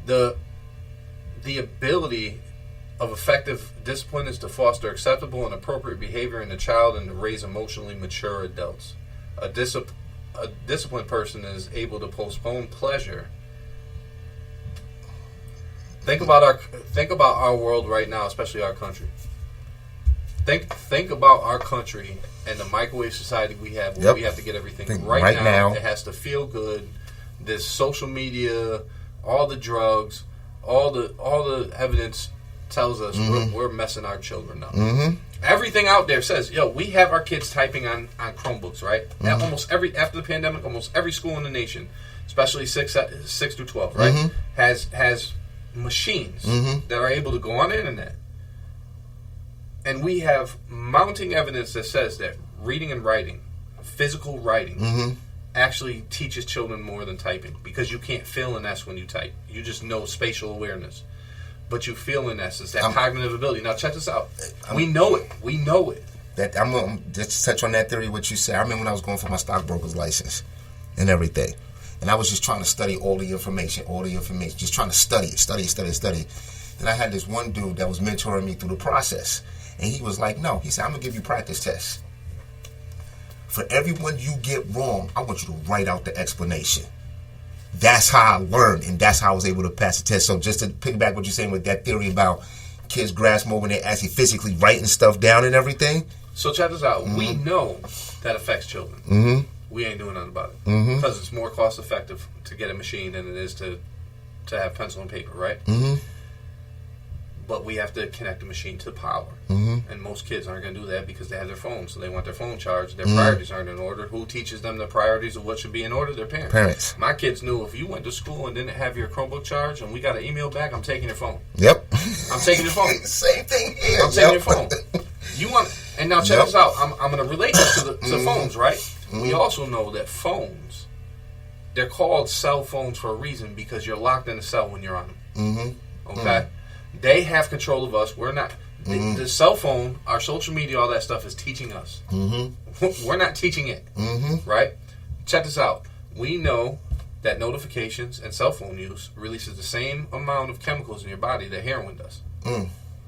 The ability of effective discipline is to foster acceptable and appropriate behavior in the child and to raise emotionally mature adults. A disciplined person is able to postpone pleasure. Think about our world right now, especially our country. Think about our country and the microwave society we have, where we have to get everything right now. It has to feel good. This social media, all the drugs, all the evidence tells us we're messing our children up. Everything out there says, we have our kids typing on Chromebooks, right? Almost after the pandemic, almost every school in the nation, especially 6 through 12, right, has machines that are able to go on the internet. And we have mounting evidence that says that reading and writing, physical writing, actually teaches children more than typing, because you can't feel an S when you type. You just know spatial awareness. But you feel an S. It's that cognitive ability. Now check this out. We know it. That I'm going to just touch on that theory, what you said. I remember when I was going for my stockbroker's license and everything. And I was just trying to study all the information, just trying to study it. Then I had this one dude that was mentoring me through the process. And he was like, no. He said, I'm going to give you practice tests. For every one you get wrong, I want you to write out the explanation. That's how I learned, and that's how I was able to pass the test. So just to piggyback what you're saying with that theory about kids grasp more when they're actually physically writing stuff down and everything. So check this out. We know that affects children. We ain't doing nothing about it. Because it's more cost effective to get a machine than it is to have pencil and paper, right? But we have to connect the machine to power. And most kids aren't going to do that because they have their phone, so they want their phone charged. Their priorities aren't in order. Who teaches them the priorities of what should be in order? Their parents. My kids knew if you went to school and didn't have your Chromebook charged and we got an email back, I'm taking your phone. I'm taking your phone. Same thing here. I'm taking your phone. And now check this out. I'm going to relate this to phones, right? We also know that phones, they're called cell phones for a reason, because you're locked in a cell when you're on them. Okay? They have control of us. We're not. The cell phone, our social media, all that stuff is teaching us. We're not teaching it. Right? Check this out. We know that notifications and cell phone use releases the same amount of chemicals in your body that heroin does.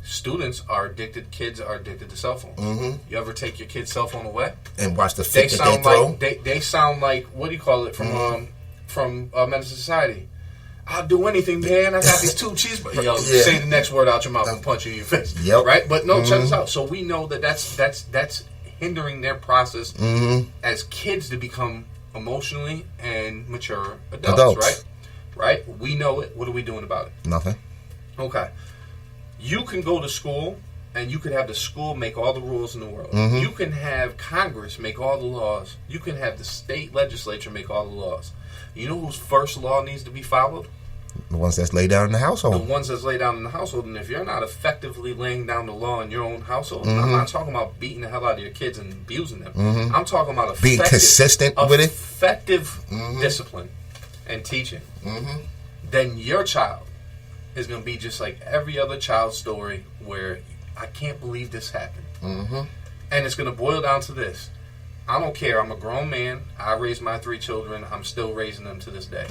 Students are addicted. Kids are addicted to cell phones. You ever take your kid's cell phone away and watch the fit that they throw? They sound like, what do you call it, from Medicine Society? I'll do anything, man. I got these 2 cheeseburgers. Say the next word out your mouth and punch you in your face. Right? But no, check this out. So we know that that's hindering their process as kids to become emotionally and mature adults. Right? We know it. What are we doing about it? Nothing. Okay. You can go to school and you can have the school make all the rules in the world. You can have Congress make all the laws. You can have the state legislature make all the laws. You know whose first law needs to be followed? The ones that's laid down in the household. The ones that's laid down in the household. And if you're not effectively laying down the law in your own household, I'm not talking about beating the hell out of your kids and abusing them. I'm talking about being consistent with it. Effective discipline and teaching. Then your child is going to be just like every other child's story, where I can't believe this happened. And it's going to boil down to this. I don't care. I'm a grown man. I raised my 3 children. I'm still raising them to this day.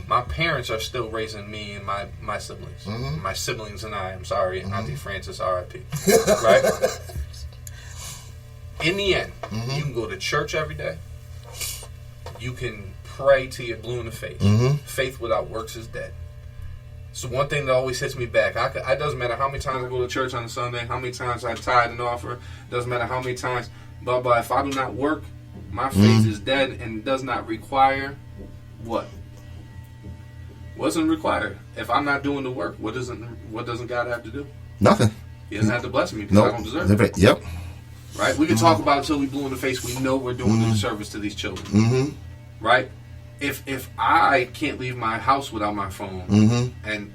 My parents are still raising me and my siblings. My siblings and I'm sorry. Auntie Frances, R.I.P. Right? In the end, you can go to church every day. You can pray till you're blue in the face. Faith without works is dead. So one thing that always hits me back, it doesn't matter how many times I go to church on a Sunday, how many times I tithe and offer, doesn't matter how many times, but if I do not work, my faith is dead and does not require what? What doesn't require? If I'm not doing the work, what doesn't God have to do? Nothing. He doesn't have to bless me because I don't deserve it. Yep. Right? We can talk about it until we blue in the face. We know we're doing a service to these children. Right? If I can't leave my house without my phone, and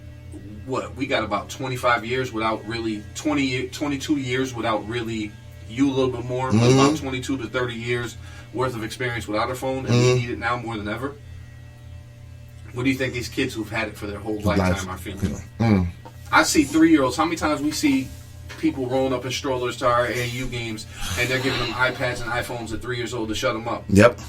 we got about 25 years without really, 22 years without really, you a little bit more, but about 22 to 30 years worth of experience without a phone, and we need it now more than ever. What do you think these kids who've had it for their whole lifetime are feeling? I see 3-year-olds. How many times we see people rolling up in strollers to our AAU games, and they're giving them iPads and iPhones at 3 years old to shut them up.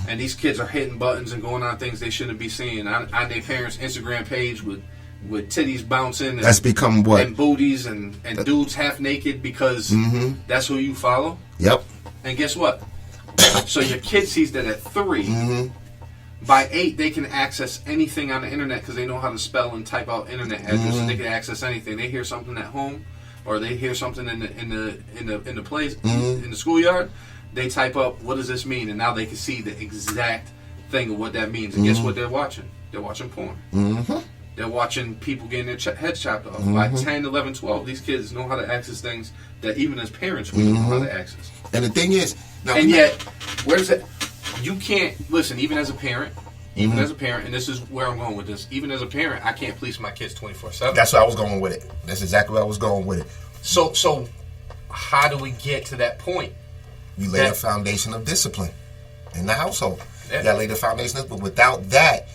And these kids are hitting buttons and going on things they shouldn't be seeing on their parents' Instagram page with with titties bouncing. And, that's become what? And booties and dudes half naked because that's who you follow. Yep. And guess what? So your kid sees that at 3. By 8, they can access anything on the internet because they know how to spell and type out internet addresses. They can access anything. They hear something at home, or they hear something in the place in the schoolyard. They type up, what does this mean? And now they can see the exact thing of what that means. And guess what they're watching? They're watching porn. They're watching people getting their heads chopped off. By 10, 11, 12, these kids know how to access things that even as parents we don't know how to access. And the thing is, now, and yet, where's it? You can't listen. Even as a parent, and this is where I'm going with this. Even as a parent, I can't police my kids 24/7. That's where I was going with it. That's exactly where I was going with it. So, how do we get to that point? You lay a foundation of discipline in the household. Yeah. You got to lay the foundation, but without that,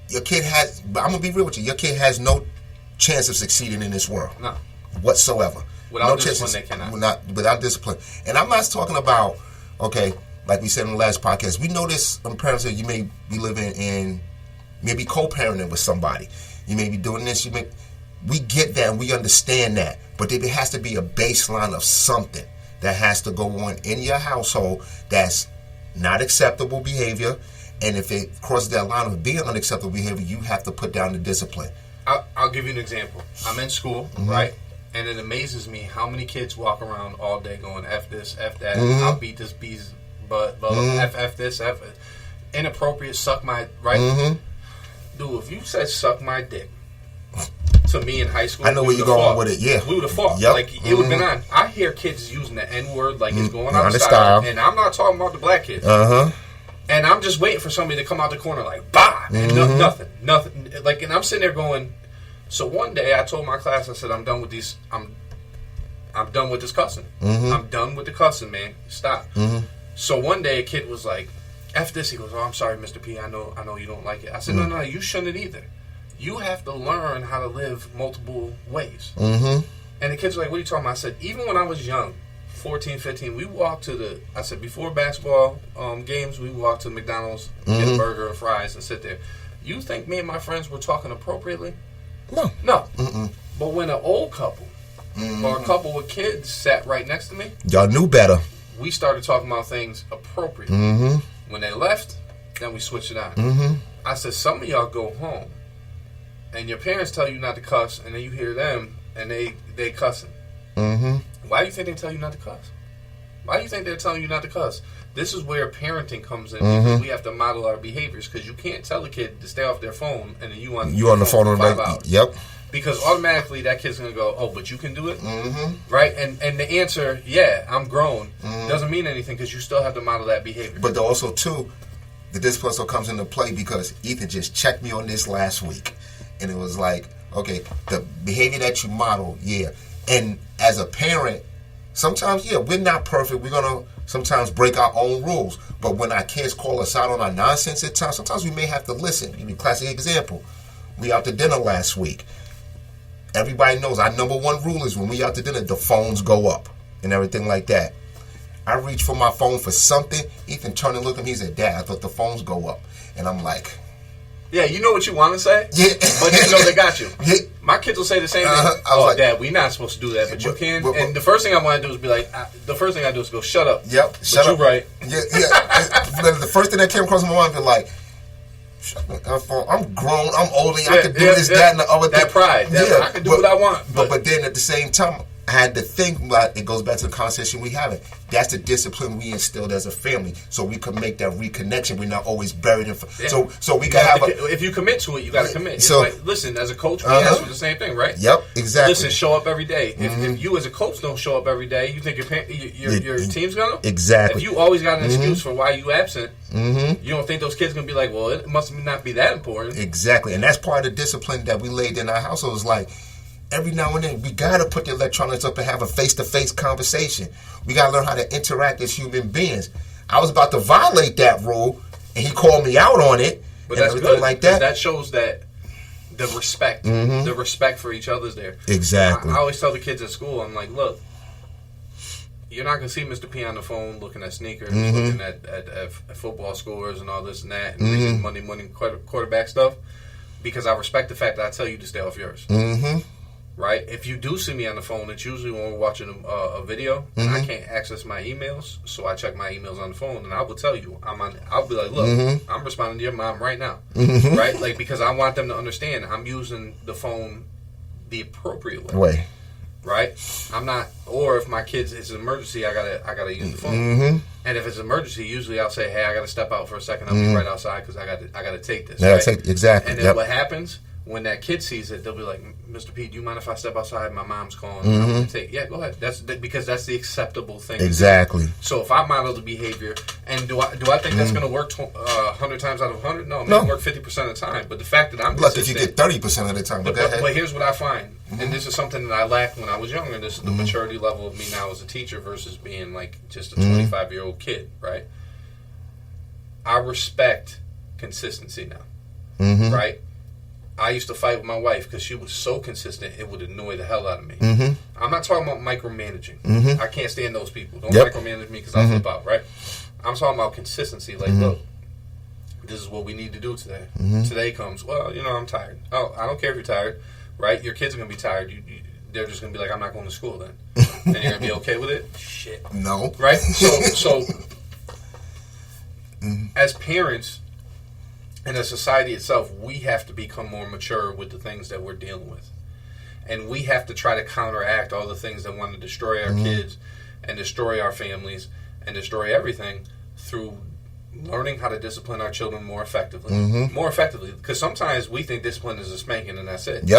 your kid has. I'm gonna be real with you. Your kid has no chance of succeeding in this world, whatsoever. Without discipline, they cannot. Without discipline, and I'm not talking about. Okay, like we said in the last podcast, we know this. Parents that you may be living in, maybe co-parenting with somebody. You may be doing this. We get that and we understand that, but there has to be a baseline of something that has to go on in your household that's not acceptable behavior. And if it crosses that line of being unacceptable behavior, you have to put down the discipline. I'll give you an example. I'm in school, right? And it amazes me how many kids walk around all day going, F this, F that, I'll beat this bee's butt, F this, F it. Inappropriate, suck my, right? Dude, if you said suck my dick to me in high school, I know where you're going with it, yeah. We would have fought. Yep. Like, it would have been on. I hear kids using the N-word like it's going out of style. And I'm not talking about the black kids. And I'm just waiting for somebody to come out the corner like, bah! And nothing. Like, and I'm sitting there going, so one day I told my class, I said, I'm done with these, I'm done with this cussing. I'm done with the cussing, man. Stop. So one day a kid was like, F this. He goes, oh, I'm sorry, Mr. P. I know you don't like it. I said, no, you shouldn't either. You have to learn how to live multiple ways. And the kids were like, what are you talking about? I said, even when I was young, 14, 15, we walked to before basketball games, we walked to McDonald's, get a burger and fries and sit there. You think me and my friends were talking appropriately? No. But when an old couple or a couple with kids sat right next to me, y'all knew better. We started talking about things appropriately. When they left, then we switched it on. I said, some of y'all go home and your parents tell you not to cuss, and then you hear them and they cussing. Why do you think they tell you not to cuss? Why do you think they're telling you not to cuss? This is where parenting comes in. Because we have to model our behaviors. Because you can't tell a kid to stay off their phone and then you on the phone for 5 hours. Yep. Because automatically that kid's going to go, oh, but you can do it? Right? And the answer, yeah, I'm grown, doesn't mean anything because you still have to model that behavior. But also, too, the discipline also comes into play because Ethan just checked me on this last week. And it was like, okay, the behavior that you model, yeah. And as a parent, sometimes, yeah, we're not perfect. We're going to sometimes break our own rules. But when our kids call us out on our nonsense at times, sometimes we may have to listen. Give you a classic example. We out to dinner last week. Everybody knows our number one rule is when we out to dinner, the phones go up and everything like that. I reach for my phone for something. Ethan turned and looked at me. He said, Dad, I thought the phones go up. And I'm like... Yeah, you know what you want to say, but you know they got you. My kids will say the same thing. Oh, like, Dad, we're not supposed to do that, but you can. And the first thing I want to do is be like, the first thing I do is go, shut up. Yep, shut up. You're right. Yeah. The first thing that came across my mind was like, I'm grown, I'm older, I can do this, that, and the other thing. That pride. I can do what I want. But then at the same time, I had to think about it. Goes back to the conversation we having. That's the discipline we instilled as a family, so we can make that reconnection. We're not always buried in. So we can have. If you commit to it, you got to commit. So like, listen, as a coach, we ask for the same thing, right? Yep, exactly. Listen, show up every day. If you as a coach don't show up every day, you think your team's gonna? Exactly. If you always got an excuse for why you absent, you don't think those kids gonna be like, well, it must not be that important. Exactly, and that's part of the discipline that we laid in our household. Is like. Every now and then, we got to put the electronics up and have a face-to-face conversation. We got to learn how to interact as human beings. I was about to violate that rule, and he called me out on it. But that's good. Like that. That shows that the respect for each other's there. Exactly. I always tell the kids at school, I'm like, look, you're not going to see Mr. P on the phone looking at sneakers, looking at football scores and all this and that, and making money quarterback stuff. because I respect the fact that I tell you to stay off yours. Mm-hmm. Right? If you do see me on the phone, it's usually when we're watching a video and I can't access my emails, so I check my emails on the phone, and I will tell you, I'll be like, look, I'm responding to your mom right now. Right? Like, because I want them to understand I'm using the phone the appropriate way. Right? I'm not, or if my kids, it's an emergency, I gotta use the phone. And if it's an emergency, usually I'll say, hey, I gotta step out for a second. I'll be right outside because I gotta take this. Yeah, right? Exactly. And then what happens when that kid sees it? They'll be like, Mr. P, do you mind if I step outside? My mom's calling. I'm gonna take. Yeah, go ahead. Because that's the acceptable thing. Exactly. So if I model the behavior, and do I think that's gonna work 100 times out of 100? No, it may work 50% of the time. But the fact that I'm look, if you get 30% of the time, but here's what I find, and this is something that I lacked when I was younger. This is the maturity level of me now as a teacher versus being like just a 25-year-old kid. Right? I respect consistency now. Right? I used to fight with my wife because she was so consistent it would annoy the hell out of me. I'm not talking about micromanaging. I can't stand those people. Don't micromanage me because I'll flip out, right? I'm talking about consistency. Like, look, this is what we need to do today. Today comes, well, I'm tired. Oh, I don't care if you're tired, right? Your kids are going to be tired. They're just going to be like, I'm not going to school then. And you're going to be okay with it? Shit. No. Right? So as parents, and as society itself, we have to become more mature with the things that we're dealing with. And we have to try to counteract all the things that want to destroy our kids and destroy our families and destroy everything through learning how to discipline our children more effectively. More effectively. Because sometimes we think discipline is a spanking and that's it.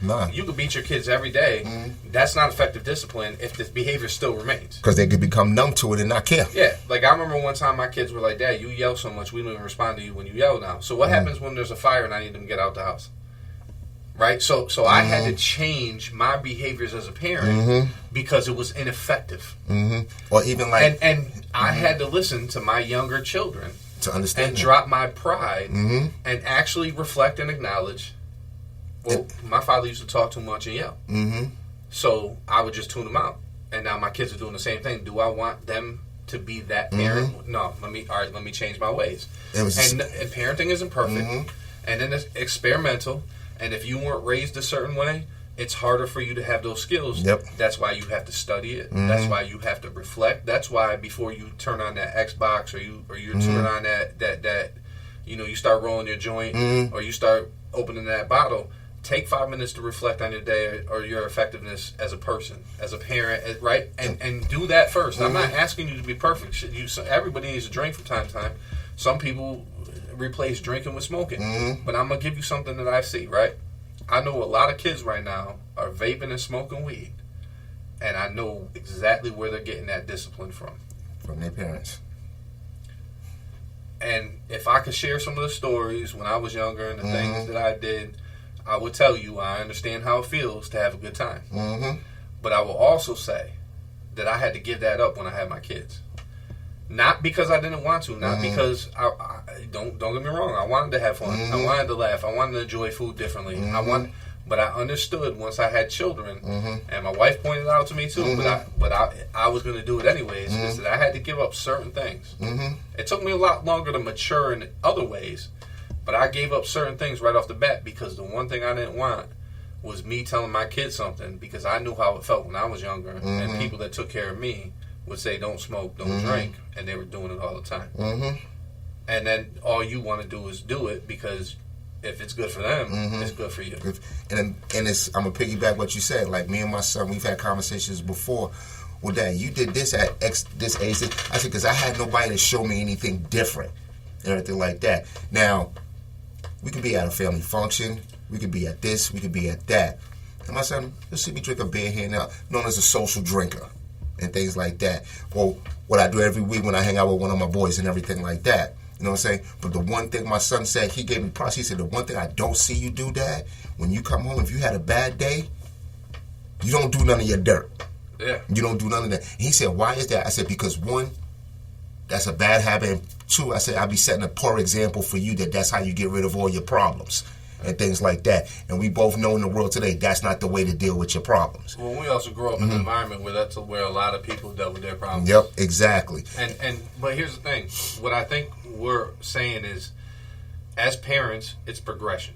Nah. You could beat your kids every day. That's not effective discipline if the behavior still remains. Because they could become numb to it and not care. Yeah. Like, I remember one time my kids were like, Dad, you yell so much, we don't even respond to you when you yell now. So what happens when there's a fire and I need them to get out the house? Right? So I had to change my behaviors as a parent because it was ineffective. Or even like... And I had to listen to my younger children to understand and drop my pride and actually reflect and acknowledge, well, my father used to talk too much and yell. So I would just tune them out. And now my kids are doing the same thing. Do I want them to be that parent? No. Let me change my ways. And parenting isn't perfect. And then it's experimental. And if you weren't raised a certain way, it's harder for you to have those skills. That's why you have to study it. That's why you have to reflect. That's why before you turn on that Xbox or you turn on that you start rolling your joint or you start opening that bottle, take 5 minutes to reflect on your day or your effectiveness as a person, as a parent, right? And do that first. I'm not asking you to be perfect. Everybody needs a drink from time to time. Some people replace drinking with smoking. But I'm going to give you something that I see, right? I know a lot of kids right now are vaping and smoking weed. And I know exactly where they're getting that discipline from. From their parents. And if I could share some of the stories when I was younger and the things that I did, I would tell you I understand how it feels to have a good time. But I will also say that I had to give that up when I had my kids. Not because I didn't want to, not because I don't get me wrong. I wanted to have fun. I wanted to laugh. I wanted to enjoy food differently. But I understood once I had children, and my wife pointed it out to me too. But I was going to do it anyways. Is that I had to give up certain things. It took me a lot longer to mature in other ways, but I gave up certain things right off the bat because the one thing I didn't want was me telling my kids something because I knew how it felt when I was younger, and people that took care of me would say, don't smoke, don't drink, and they were doing it all the time. And then all you want to do is do it because if it's good for them, it's good for you. And it's, I'm going to piggyback what you said. Like, me and my son, we've had conversations before. Well, Dad, you did this at this age. I said, because I had nobody to show me anything different and everything like that. Now, we could be at a family function. We could be at this. We could be at that. And my son, you'll see me drink a beer here now, known as a social drinker and things like that. Or what I do every week when I hang out with one of my boys and everything like that. You know what I'm saying? But the one thing my son said, he gave me props. He said, the one thing I don't see you do, Dad, when you come home, if you had a bad day, you don't do none of your dirt. Yeah. You don't do none of that. And he said, why is that? I said, because one, that's a bad habit. And two, I said, I'll be setting a poor example for you that's how you get rid of all your problems and things like that. And we both know in the world today, that's not the way to deal with your problems. Well, we also grew up in an environment where that's where a lot of people dealt with their problems. Yep, exactly. But here's the thing. What I think we're saying is, as parents, it's progression.